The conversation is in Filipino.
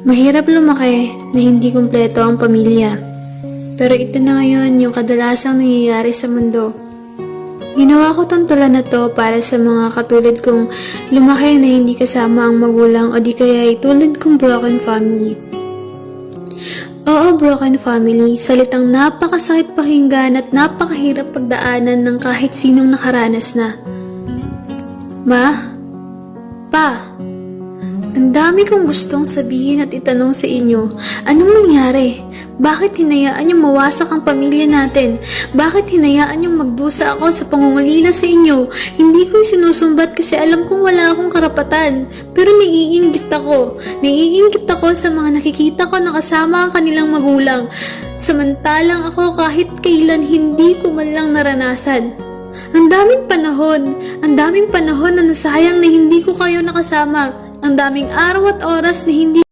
Mahirap lumaki na hindi kumpleto ang pamilya. Pero ito na ngayon yung kadalasang nangyayari sa mundo. Ginawa ko tong tula na to para sa mga katulad kong lumaki na hindi kasama ang magulang o di kaya tulad kong broken family. Oo, broken family, salitang napakasakit pakinggan at napakahirap pagdaanan ng kahit sinong nakaranas na. Ma? Pa? Ang dami kong gustong sabihin at itanong sa inyo. Anong nangyari? Bakit hinayaan niyong mawasak ang pamilya natin? Bakit hinayaan niyong magdusa ako sa pangungulila sa inyo? Hindi ko sinusumbat kasi alam kong wala akong karapatan. Pero naiinggit ako. Naiinggit ako sa mga nakikita ko na kasama ang kanilang magulang. Samantalang ako kahit kailan hindi ko man lang naranasan. Ang daming panahon na nasayang na hindi ko kayo nakasama. Ang daming araw at oras na hindi